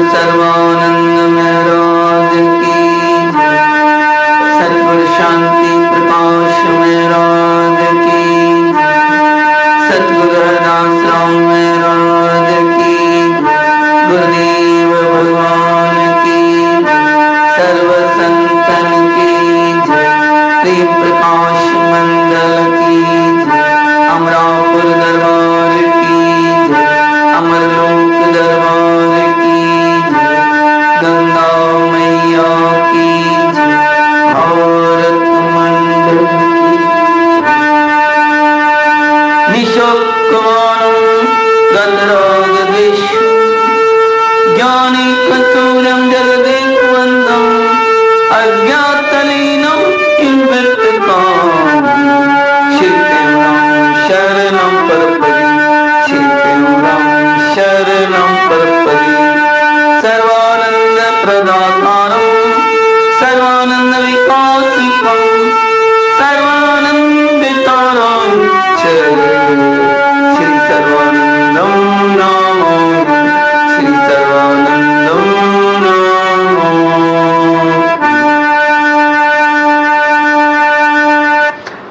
सर्वानंद महाराज की जय। सतगुरु शांति प्रकाश महाराज की जय। सतगुरु हरदास राम महाराज की जय। गुरुदेव भगवान की जय। सर्व संतन की जय। प्रेम प्रकाश मंडल की जय। अमरापुर दरबार की जय। अमरलोक दरबार की जय। गंगा मैया की जय। भारत मंडल निशोकवाणं गतरागद्वेषु ज्ञाने कस्तूरं जगदेकवन्दं अज्ञातलीनं किंवित्तकाम् शरणं परपदि शरणं परपदि सर्वानंद प्रदातारं सर्वानंद विकासिकं सर्वानंदितारं श्री सर्वानंदं नमो श्री सर्वानंदं नमो।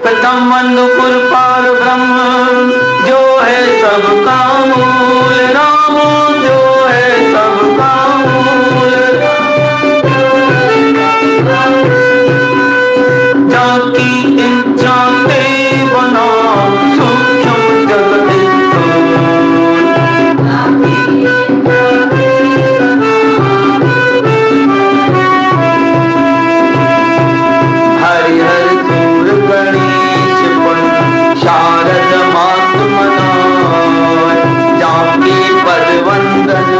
प्रथम वंदुपुर पार ब्रह्म जो है सबका मूल राम जो है सबका मूल जाकी इच्छा ते बना सूक्ष्म जगत हरि हर दूर गणेश शारद मातु मनोय जाके पद वंदन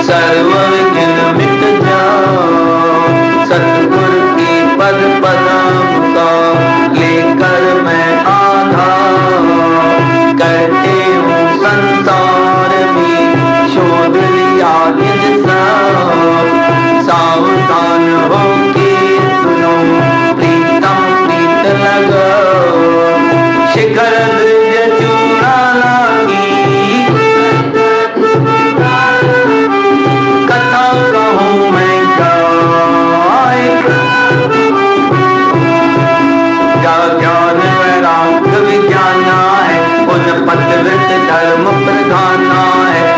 सर्व विघ्न मिट जाओ। सतगुरु की पद पदम का लेकर मैं आधार करते हूँ संसार में शोध लिया निज सावधान हो के सुनो प्रीतम प्रीत लगाओ। शिखर द्विज चूड़ा लागी कथा कहूँ मैं गाय। क्या ज्ञान वैराग विज्ञाना है उन पदवृत धर्म प्रधाना है।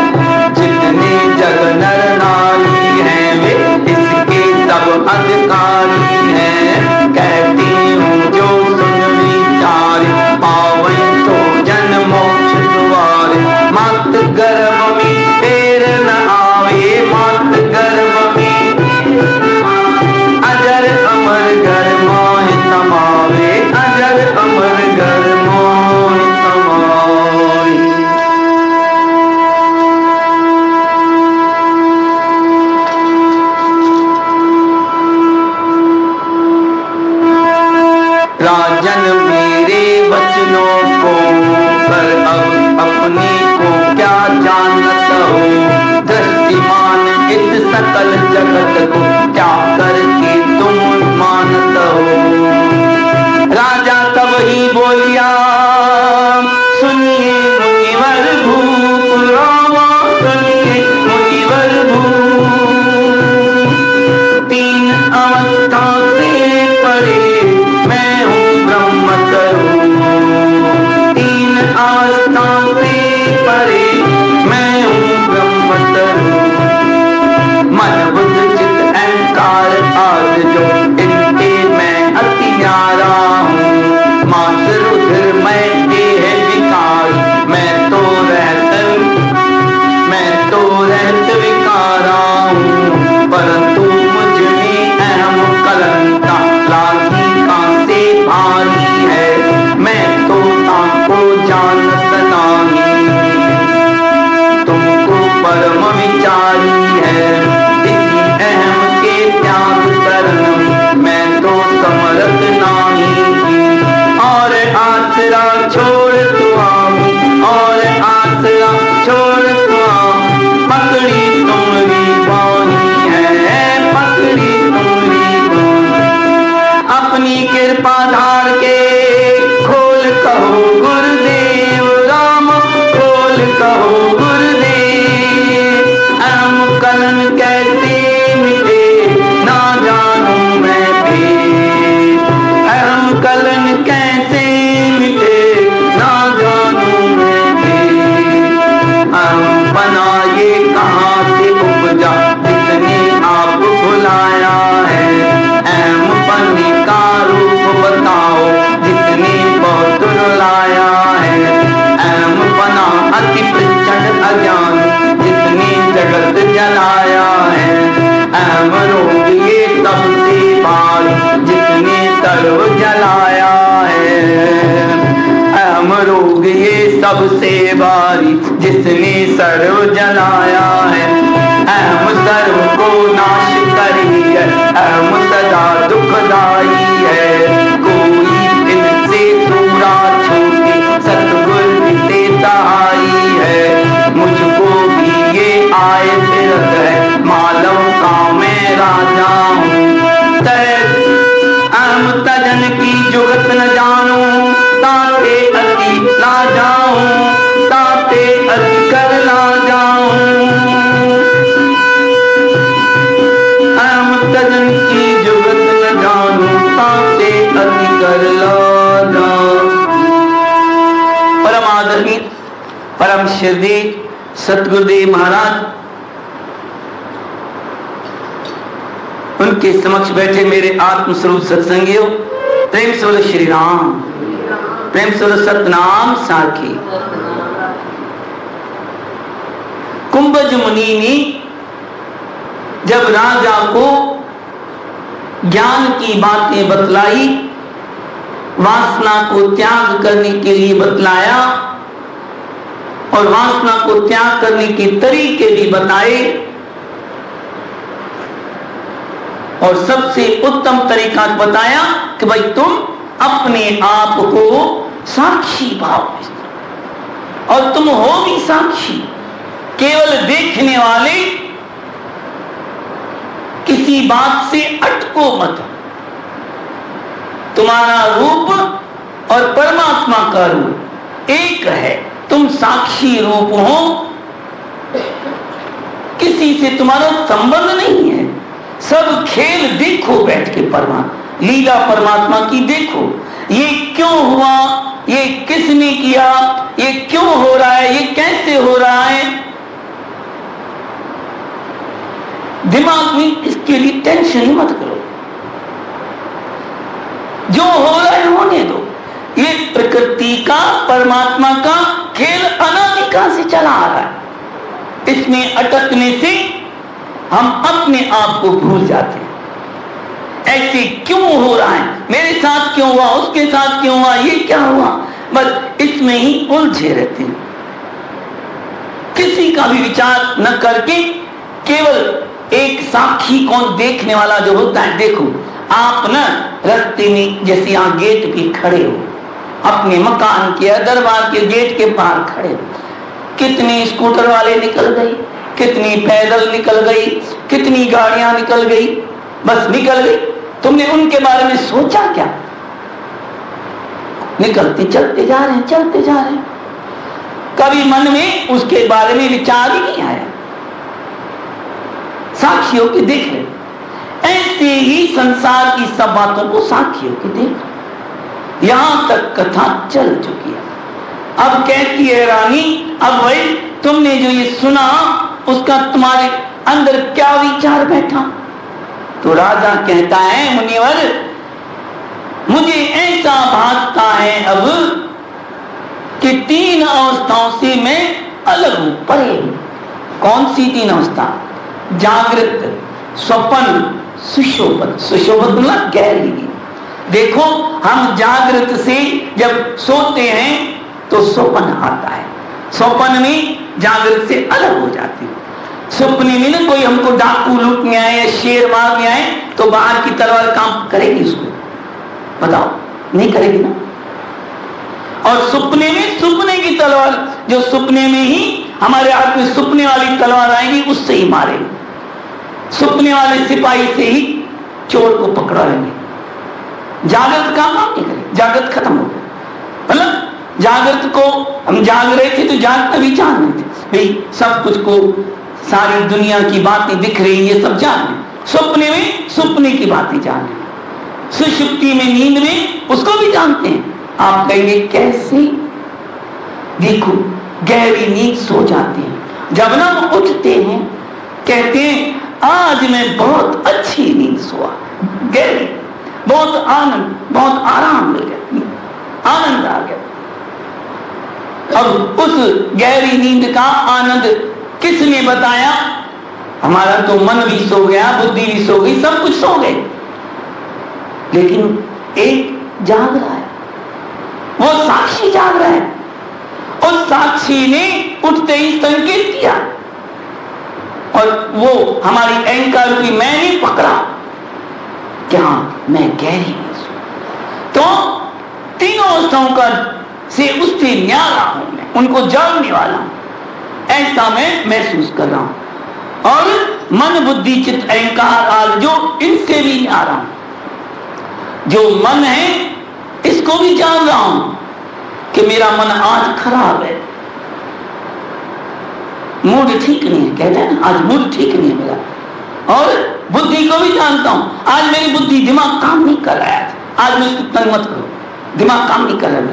जितने जग नर नारी हैं वे इसके सब अधिकारी हैं। कहती हूँ जो सुन विचार पावन तो जन्म मोक्ष द्वार। मात गर्भ में देर न आवे मात गर्भ में अजर अमर घर मोहि समावे अजर अमर घर मोहि समावे। राजन मेरे वचनों को पर अब अपने को क्या जानत हो। दृष्टिमान इस सकल जगत को क्या करके तुम मानत हो। राजा तब ही बोलिया सुनिए मुनिवर भूप रामा सुनिए मुनिवर भूप। तीन अवस्था से परे मैं हूँ ब्रह्म स्वरूप। तीन अवस्था से परे मैं हूँ ब्रह्म स्वरूप। मन बुद्ध चित्त अहंकार आदि जो इनके मैं अति न्यारा हूँ। मात्र रुधिर मैं सबसे बारी जिसने सर्व जलाया है, अहम सर्व को नाश करी है, अहम सदा दुखदाई है। कोई इनसे दूरा छूटे सतगुरु से सहाई है। मुझको भी ये आए फिरत है, मालव का मैं राजा हूँ। अहम तजन की जुगत न जानूं, ताते अति ला जाऊं, ताते अति कर ला जाऊं। अहम तजन की जुगत न जानूं, ताते अति कर ला जाऊं। परम आदरणीय परम श्रद्धेय सतगुरुदेव महाराज, उनके समक्ष बैठे मेरे आत्मस्वरूप सत्संगियों, प्रेम से बोलो श्री राम, प्रेम से बोलो सतनाम साखी। कुंभज मुनि ने जब राजा को ज्ञान की बातें बतलाई, वासना को त्याग करने के लिए बतलाया और वासना को त्याग करने के तरीके भी बताए, और सबसे उत्तम तरीका बताया कि भाई तुम अपने आप को साक्षी भाव में, और तुम हो भी साक्षी, केवल देखने वाले, किसी बात से अटको मत। तुम्हारा रूप और परमात्मा का रूप एक है, तुम साक्षी रूप हो, किसी से तुम्हारा संबंध नहीं है। सब खेल देखो बैठ के, परमात्मा लीला परमात्मा की देखो। ये क्यों हुआ, ये किसने किया, ये क्यों हो रहा है, ये कैसे हो रहा है। दिमाग में इसके लिए टेंशन ही मत करो, जो हो रहा है होने दो। ये प्रकृति का परमात्मा का खेल अनादिकाल से चला आ रहा है। इसमें अटकने से हम अपने आप को भूल जाते हैं। ऐसे क्यों हो रहा है, मेरे साथ क्यों हुआ, उसके साथ क्यों हुआ, ये क्या हुआ, बस इसमें ही उलझे रहते हैं। किसी का भी विचार न करके केवल एक साक्षी कौन, देखने वाला जो होता है। देखो आप न रास्ते में जैसे यहाँ गेट पे खड़े हो, अपने मकान के दरबार के गेट के बाहर खड़े हो, कितने स्कूटर वाले निकल गए, कितनी पैदल निकल गई, कितनी गाड़ियां निकल गई, बस निकल गई। तुमने उनके बारे में सोचा क्या? निकलते चलते जा रहे हैं, चलते जा रहे हैं, कभी मन में उसके बारे में विचार ही नहीं आया। साक्षी होकर देख रहे। ऐसे ही संसार की सब बातों को साक्षी होकर देख रहे। यहां तक कथा चल चुकी है। अब कहती है रानी, अब भाई तुमने जो ये सुना उसका तुम्हारे अंदर क्या विचार बैठा? तो राजा कहता है, मुनिवर मुझे ऐसा भासता है अब कि 3 अवस्थाओं से मैं अलग हूं, परे हूं। कौन सी 3 अवस्था? जागृत, स्वप्न, सुषुप्त। सुषुप्त मतलब गहरी। देखो हम जागृत से जब सोते हैं तो स्वप्न आता है, स्वप्न में जागृत से अलग हो जाती है। सपने में ना कोई हमको डाकू लूटने आए या शेर मारने आए तो बाहर की तलवार काम करेगी उसको? बताओ, नहीं करेगी ना। और सपने में सपने की तलवार, जो सपने में ही हमारे हाथ में सपने वाली तलवार आएगी, उससे ही मारेंगे। सपने वाले सिपाही से ही चोर को पकड़ा लेंगे। जागृत काम नहीं करेगी, जागृत खत्म हो गया। मतलब जागृत को हम जाग रहे थे तो जागते भी जान रहे थे भाई, सब कुछ को, सारी दुनिया की बातें दिख रही, ये सब जान रहे। सपने में सपने की बातें जान रहे, सुषुप्ति में नींद में उसको भी जानते हैं। आप कहेंगे कैसे? देखो गहरी नींद सो जाते हैं, जब ना वो उठते हैं कहते हैं आज मैं बहुत अच्छी नींद सोआ, गहरी, बहुत आनंद, बहुत आराम मिल गया, आनंद आ गया। अब उस गहरी नींद का आनंद किसने बताया? हमारा तो मन भी सो गया, बुद्धि भी सो गई, सब कुछ सो गए, लेकिन एक जाग रहा है, वो साक्षी जाग रहा है। उस साक्षी ने उठते ही संकेत किया और वो हमारी अहंकार की मैंने पकड़ा क्या मैं गहरी में सो। तो तीनों अवस्थाओं का से उससे न्यारा हूं मैं, उनको जानने वाला हूं, ऐसा मैं महसूस कर रहा हूं। और मन बुद्धि चित्त अहंकार आदि जो इनसे भी न्यारा हूं। जो मन है इसको भी जान रहा हूं कि मेरा मन आज खराब है, मूड ठीक नहीं है, कहते हैं ना आज मूड ठीक नहीं है मेरा। और बुद्धि को भी जानता हूं, आज मेरी बुद्धि दिमाग काम नहीं कर रहा है, आज मैं इसको तंग मत करो, दिमाग काम नहीं कर रहा है।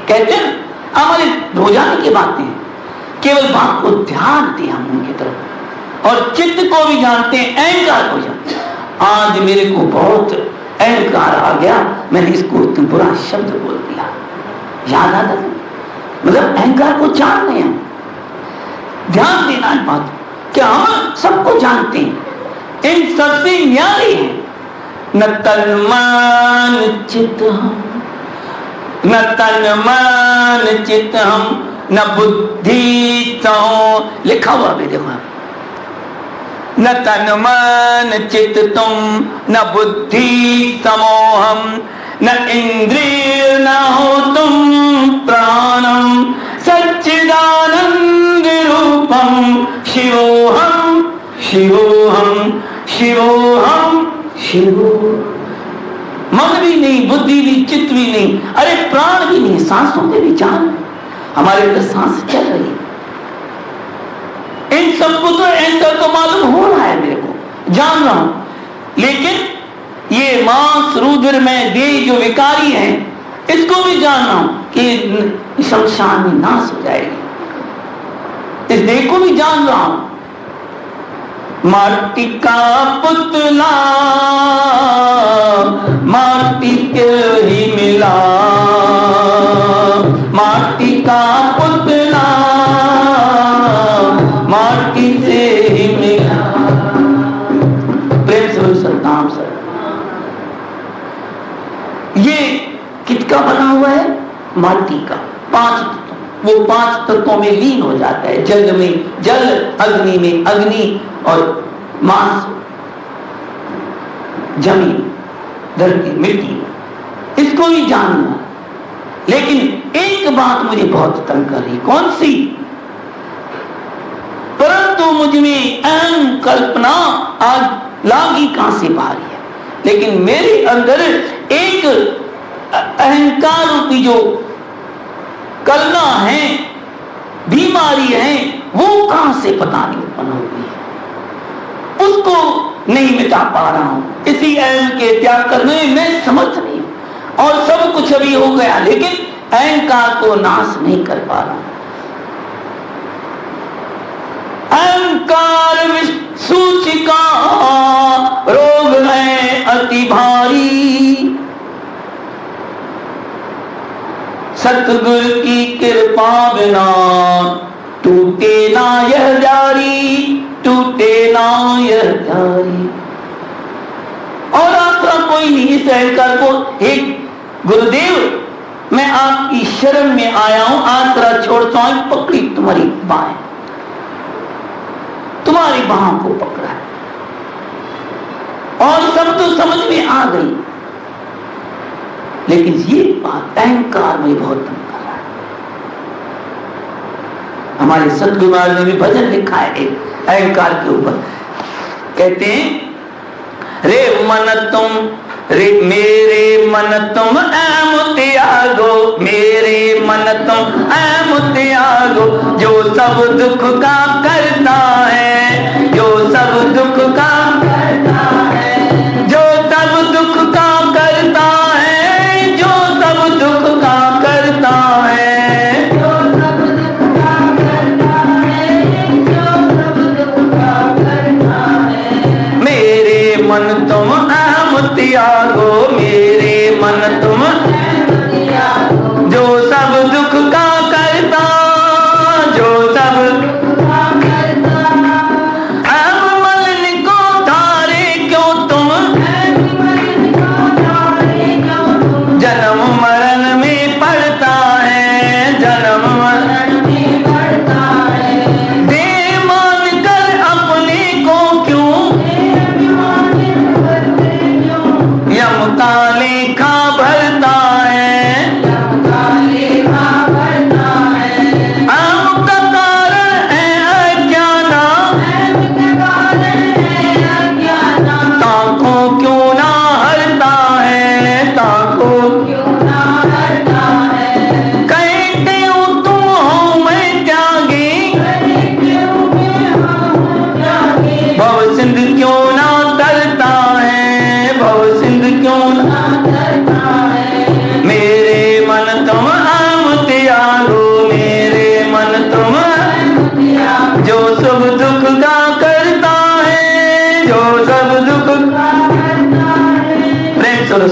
कहते हैं हमारे हो जाने की बातें हैं, केवल बात को ध्यान दें हम उनकी तरफ। और चित्त को भी जानते हैं, अहंकार को जानते हैं। आज मेरे को बहुत अहंकार आ गया, मैंने इसको इतना बुरा शब्द बोल दिया, याद आता है। मतलब अहंकार को जान रहे हैं, ध्यान देना है बात कि हम सबको जानते हैं, इन सबसे न्यारे हैं। न तन मन चित्त हम, न तन मन चित्त हम, न बुद्धि तो लिखा हुआ भी देखो, न तन मन चित्त तुम, न बुद्धि समोहम, न इंद्रिय न हो तुम प्राणम, सच्चिदानंद रूपम शिवोहम शिवोहम शिवोहम शिवो। मन भी नहीं, बुद्धि भी, चित्त भी नहीं, अरे प्राण भी नहीं, सांसों के भी जान, हमारे अंदर सांस चल रही है। इन सबको तो एंकर तो मालूम हो रहा है, मेरे को जान रहा हूं, लेकिन ये मांस रुधिर में देह जो विकारी है इसको भी जान रहा हूं कि शमशान में नाश हो जाएगी, इस देह को भी जान रहा हूं। माटी का पुतला माटी के ही मिला, माटी का पुतला माटी से ही मिला। प्रेम से सतनाम सर, ये किसका बना हुआ है? माटी का। 5 तत्व, वो 5 तत्वों में लीन हो जाता है। जल में जल, अग्नि में अग्नि, और मांस जमीन, धरती, मिट्टी। इसको ही जानना, लेकिन एक बात मुझे बहुत तंग कर रही, कौन सी? परंतु मुझ में अहम कल्पना आज लागी कहां से भारी है, लेकिन मेरे अंदर एक अहंकार रूपी जो कलना है, बीमारी है, वो कहां से पता नहीं उत्पन्न हो गई है, उसको नहीं मिटा पा रहा हूं। इसी अहम के त्याग करने में मैं समर्थ नहीं हूं, और सब कुछ अभी हो गया, लेकिन अहंकार को नाश नहीं कर पा रहा हूं। अहंकार सूचिका रोग है अति भारी, सतगुरु की कृपा बिना टूटे ना यह जारी, टूटे ना यह जारी। और आसरा कोई नहीं इस अहंकार को। एक गुरुदेव, मैं आपकी शरण में आया हूं, आसरा छोड़ता हूं, पकड़ी तुम्हारी बाहें, तुम्हारी बाहों को पकड़ा है, और सब तो समझ में आ गई, लेकिन ये बात अहंकार में बहुत तंग कर रहा है। हमारे सतगुरु महाराज ने भी भजन लिखा है एक अहंकार के ऊपर, कहते हैं रे मन तुम, रे मेरे मन तुम अहम त्यागो, मेरे मन तुम अहम त्यागो, जो सब दुख का करता है, जो सब दुख का करता है, जो सब दुख का करता है, जो सब दुख का करता है, जो सब दुख का करता है, जो सब दुख का करता है। मेरे मन तुम अहम त्यागो, मेरे मन तुम अहम त्यागो, जो सब दुख का करता, जो सब दुख का करता। अहम मलिन को धारे क्यों तुम, जन्म मरण में पड़ता है, जन्म मरण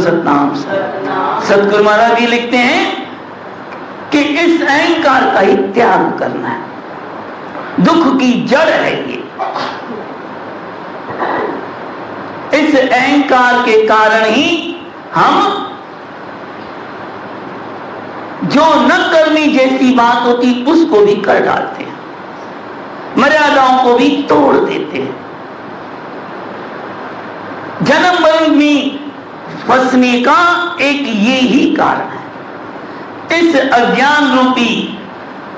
सतनाम। सतगुरु महाराज जी लिखते हैं कि इस अहंकार का ही त्याग करना है, दुख की जड़ है ये। इस अहंकार के कारण ही हम जो न करनी जैसी बात होती उसको भी कर डालते हैं, मर्यादाओं को भी तोड़ देते हैं। जन्म मरण में फंसने का एक ये ही कारण है। इस अज्ञान रूपी,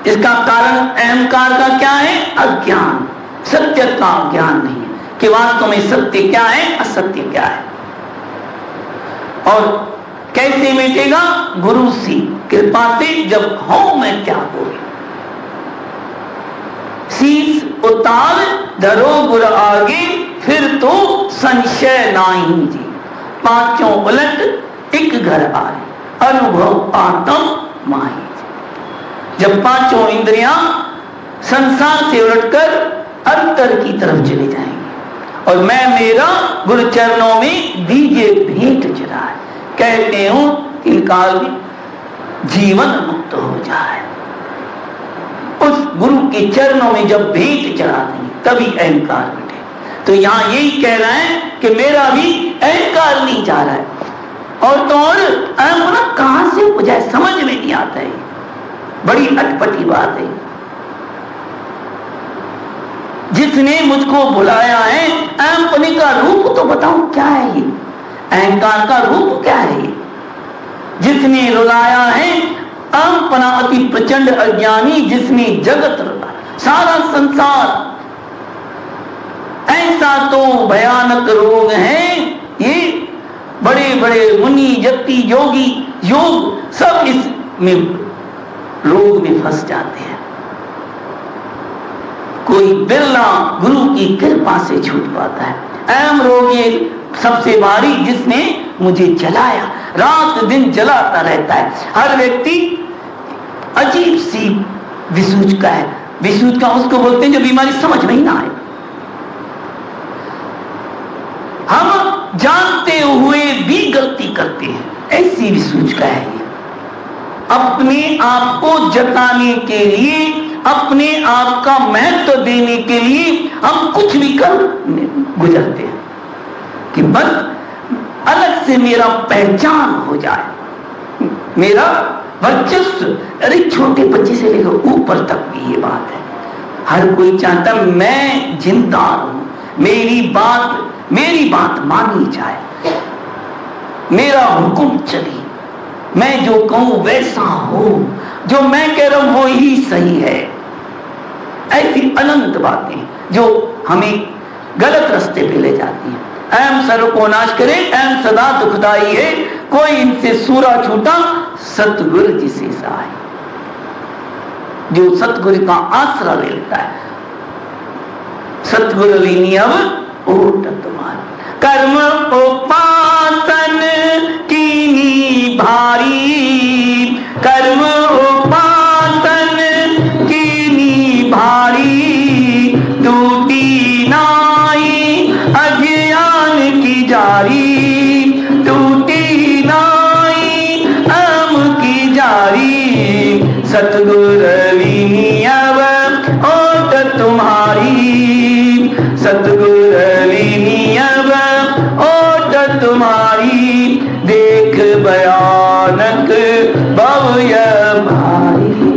इसका कारण अहंकार का क्या है? अज्ञान। सत्य का ज्ञान नहीं है कि वास्तव में सत्य क्या है, असत्य क्या है। और कैसे मिटेगा? गुरु की कृपा से, जब हो मैं क्या होगी। शीश उतार धरो गुर आगे, फिर तो संशय नाही जी। पांचों उलट एक घर आए, अनुभव आत्म माही। जब पांचों इंद्रियां संसार से उलटकर अंतर की तरफ चली जाएंगी और मैं मेरा गुरु चरणों में दीजिए भेंट चढ़ाए, कहते हूं कि काल में जीवन मुक्त हो जाए। उस गुरु के चरणों में जब भेंट चढ़ा देंगे तभी अहंकार मिटे। तो यहां यही कह रहा है कि मेरा भी अहंकार नहीं जा रहा है। और तो और अहंकार कहां से हो जाए समझ में नहीं आता है, बड़ी अटपटी बात है। जिसने मुझको बुलाया है, अहंपने का रूप तो बताओ क्या है ये, अहंकार का रूप क्या है ये। जिसने रुलाया है अहंपना अति प्रचंड अज्ञानी, जिसने जगत रुलाया सारा संसार। ऐसा तो भयानक रोग है ये, बड़े बड़े मुनि जति योगी योग सब इसमें रोग में फंस जाते हैं। कोई बिरला गुरु की कृपा से छूट पाता है। अहम रोग ये सबसे भारी, जिसने मुझे जलाया, रात दिन जलाता रहता है। हर व्यक्ति अजीब सी विसूच का है। विसूच का उसको बोलते हैं जो बीमारी समझ में ही ना आए। हम जानते हुए भी गलती करते हैं, ऐसी विसूच का है ये। अपने आप को जताने के लिए, अपने आप का महत्व देने के लिए हम कुछ भी कर गुजरते हैं कि बस अलग से मेरा पहचान हो जाए, मेरा वर्चस्व। अरे छोटे बच्चे से लेकर ऊपर तक भी ये बात है। हर कोई चाहता मैं जिंदा हूं, मेरी बात मानी जाए, मेरा हुक्म चले, मैं जो कहूं वैसा हो, जो मैं कह रहा हूं वो ही सही है। ऐसी अनंत बातें जो हमें गलत रास्ते पे ले जाती हैं। अहम सर्व को नाश करे, अहम सदा दुखदाई है, कोई इनसे सूरा छूटा सतगुरु जिसे सहाय। जो सतगुरु का आसरा लेता है, सतगुरु लीनी अब ओट तुम्हारी। कर्म उपासन कीनी भारी, कर्म उपासन कीनी भारी, टूटी नाई अज्ञान की जारी, टूटी नाई अम की जारी। सतगुरु लीनी अब ओट तुम्हारी, सतगुरु लीनी अब ओट तुम्हारी। देख भयानक भव्य भारी।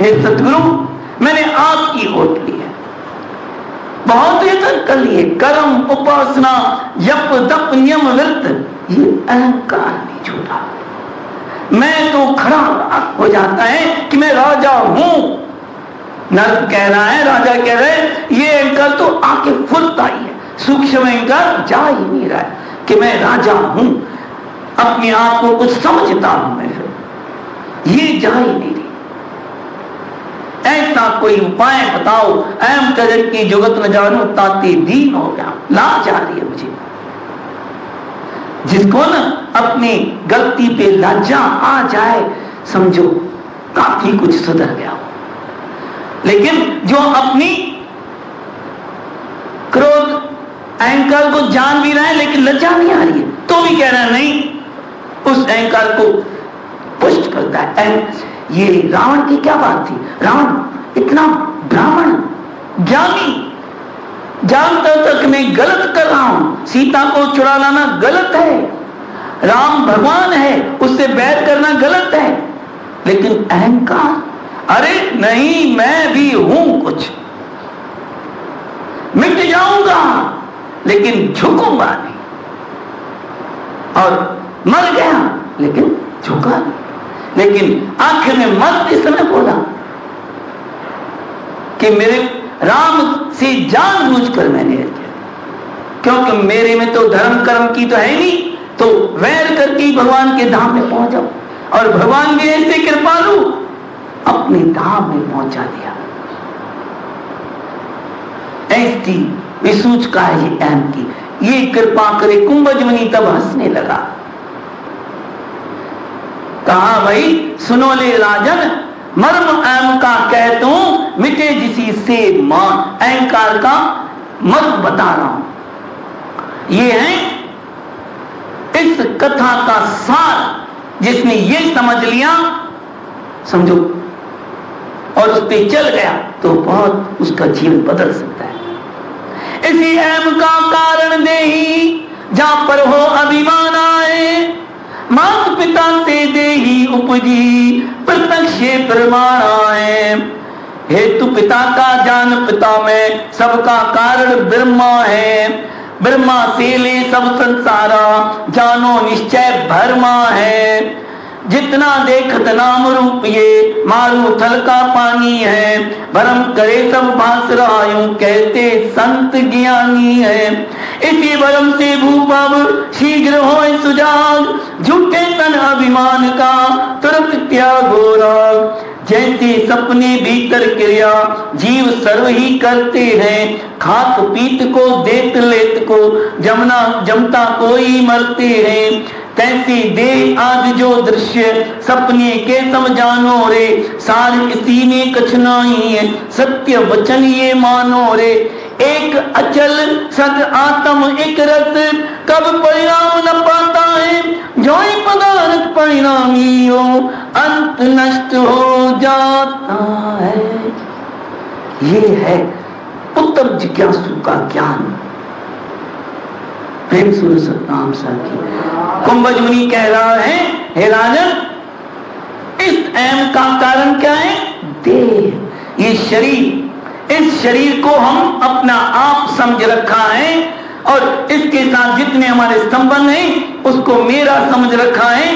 हे सतगुरु, मैंने आपकी ओट ली है, बहुत यत्न कर लिए, कर्म उपासना जप तप नियम व्रत, ये अहंकार नहीं छूटा। मैं तो खड़ा हो जाता है कि मैं राजा हूं। नर कह रहा है, राजा कह रहे हैं, ये अहंकार तो आके फुलता ही है, सूक्ष्म अहंकार जा ही नहीं रहा है कि मैं राजा हूं, अपने आप को कुछ समझता हूं मैं, फिर ये जा ही नहीं रही। ऐसा कोई उपाय बताओ, अहम जगत की जुगत न जानू ताते दीन हो गया, लाज आ रही है मुझे। जिसको न अपनी गलती पे लज्जा आ जाए, समझो काफी कुछ सुधर गया। लेकिन जो अपनी क्रोध अहंकार को जान भी रहा है लेकिन लज्जा नहीं आ रही है, तो भी कह रहा है नहीं उस अहंकार को पुष्ट करता है। ये रावण की क्या बात थी? रावण इतना ब्राह्मण ज्ञानी, जानता तक मैं गलत कर रहा हूं, सीता को चुरा लाना गलत है, राम भगवान है, उससे बैर करना गलत है, लेकिन अहंकार, अरे नहीं मैं भी हूं कुछ, मिट जाऊंगा लेकिन झुकूंगा नहीं, और मर गया लेकिन झुका नहीं। लेकिन आखिर में मरते समय बोला कि मेरे राम से जानबूझकर मैंने किया, क्योंकि मेरे में तो धर्म कर्म की तो है नहीं, तो वैर करके भगवान के धाम में पहुंच जाओ। और भगवान भी ऐसे कृपालु, अपने धाम में पहुंचा दिया। ऐसी विसूच का है ये अहम की, ये कृपा करे। कुंभज मुनि तब हंसने लगा, कहा भाई सुनो ले राजन, मर्म अहम का कहता हूं, मिटे जिसी से मान। अहंकार का मर्म बता रहा हूं। ये है इस कथा का सार। जिसने ये समझ लिया, समझो, और उस पे चल गया तो बहुत उसका जीवन बदल सकता है। इसी अहम का कारण दे ही जहां पर हो अभिमान आए, मात पिता से दे ही उपजी प्रत्यक्ष प्रमाण आए। हेतु पिता का जान पिता में, सबका कारण ब्रह्मा है, ब्रह्मा से ले सब संसारा, जानो निश्चय भरमा है। जितना देखत नाम रूप ये, मारू थल का पानी है, भरम करे सब भास रहा, यूं कहते संत ज्ञानी है। इसी भरम से भूपव शीघ्र होए सुजाग, झूठे तन अभिमान का तुरंत त्यागो राग। जैसे सपने भीतर क्रिया जीव सर्व ही करते हैं, खाक पीत को देत लेत को जमना जमता कोई मरते हैं। तैसी दे आज जो दृश्य सपने के समझानो रे, सार इसी में कछ नहीं है, सत्य वचन ये मानो रे। एक अचल सद आत्म एक रस, कब परिणाम न पाता है, जो ही पदार्थ परिणामी हो अंत नष्ट हो जाता है। ये है उत्तम जिज्ञासु का ज्ञान। प्रेम सूर्य सतनाम साखी। कुंभज मुनि कह रहा है, हे राजन, इस अहम का कारण क्या है? देह, ये शरीर। इस शरीर को हम अपना आप समझ रखा है, और इसके साथ जितने हमारे संबंध हैं उसको मेरा समझ रखा है,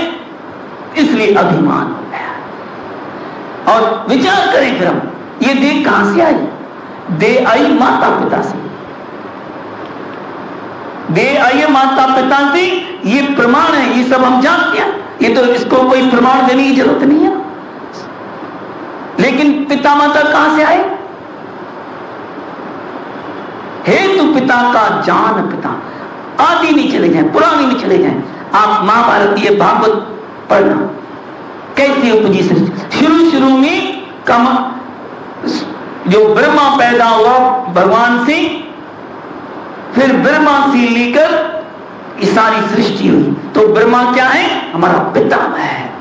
इसलिए अभिमान हो गया। और विचार करें फिर हम, ये देह कहां से आई? देह आई माता पिता से, देह आई माता पिता से, ये प्रमाण है, ये सब हम जानते हैं, ये तो इसको कोई प्रमाण देने की जरूरत नहीं है। लेकिन पिता माता कहां से आए? हेतु पिता का जान पिता। आदि में चले जाएं, पुरानी में चले जाएं, आप महाभारत ये भागवत पढ़ना, कैसे उपजी सृष्टि। शुरू में कम जो ब्रह्मा पैदा हुआ भगवान से, फिर ब्रह्मा से लेकर ये सारी सृष्टि हुई, तो ब्रह्मा क्या है? हमारा पितामह है।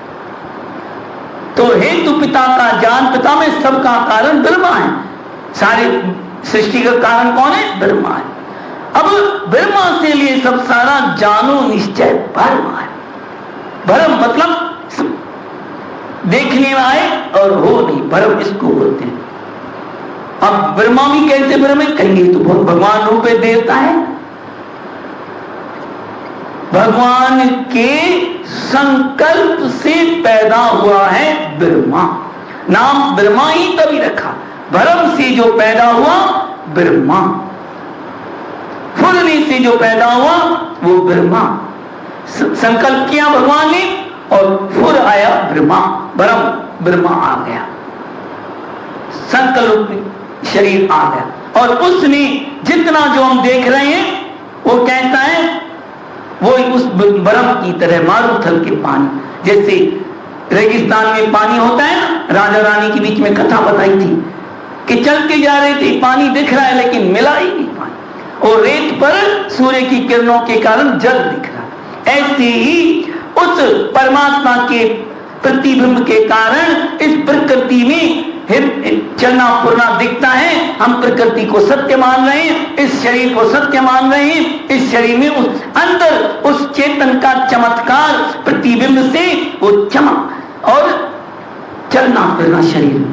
तो हेतु पिता का जान पिता में, सबका कारण ब्रह्मा है। सारे सृष्टि का कारण कौन है? ब्रह्मा है। अब ब्रह्मा से लिए सब सारा जानो निश्चय भरमा है। भरम मतलब देखने में आए और हो नहीं, भरम इसको बोलते हैं। अब ब्रह्मा भी कैसे भरम है? कहेंगे तो भगवान रूप देवता है, भगवान के संकल्प से पैदा हुआ है ब्रह्मा। नाम ब्रह्मा ही तभी रखा, भरम से जो पैदा हुआ ब्रह्मा, फुलने से जो पैदा हुआ वो ब्रह्मा। संकल्प किया भगवान ने और फुल आया ब्रह्मा, भरम ब्रह्मा आ गया, संकल्प शरीर आ गया। और उसने जितना जो हम देख रहे हैं वो कहता है वो उस बर्फ की तरह, मारूथल के पानी जैसे रेगिस्तान में पानी होता है ना, राजा रानी के बीच में कथा बताई थी कि चलते जा रहे थे, पानी दिख रहा है लेकिन मिला ही नहीं पानी, और रेत पर सूर्य की किरणों के कारण जल दिख रहा है। ऐसे ही उस परमात्मा के प्रतिबिंब के कारण इस प्रकृति में चलना पुरना दिखता है। हम प्रकृति को सत्य मान रहे हैं, इस शरीर को सत्य मान रहे हैं। इस शरीर में उस अंदर उस चेतन का चमत्कार प्रतिबिंब से वो चमक और चलना फिरना शरीर,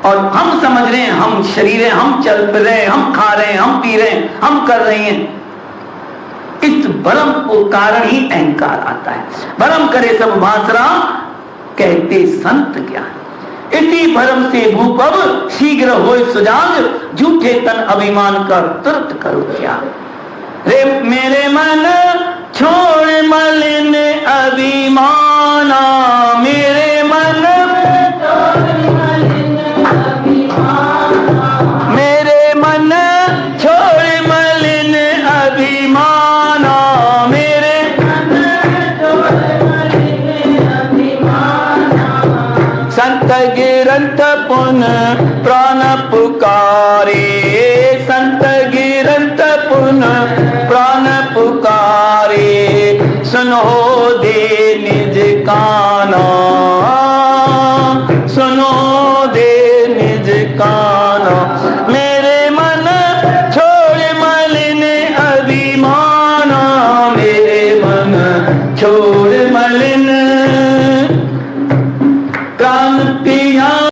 और हम समझ रहे हैं हम शरीर है, हम चल फिर रहे हैं, हम खा रहे हैं, हम पी रहे हैं, हम कर रहे हैं। इस भ्रम को कारण ही अहंकार आता है। भ्रम करे सब भासरा कहते संत ज्ञान। इसी भ्रम से भूपव शीघ्र होए सुजाग, झूठे तन अभिमान कर तुरंत करो त्याग। रे मेरे मन छोड़ मलिन अभिमाना, मेरे मन मेरे मन छोड़ मलिन अभिमाना, मेरे संत गिरंत पुन प्राण पुकारे, संत गिरंत पुन प्राण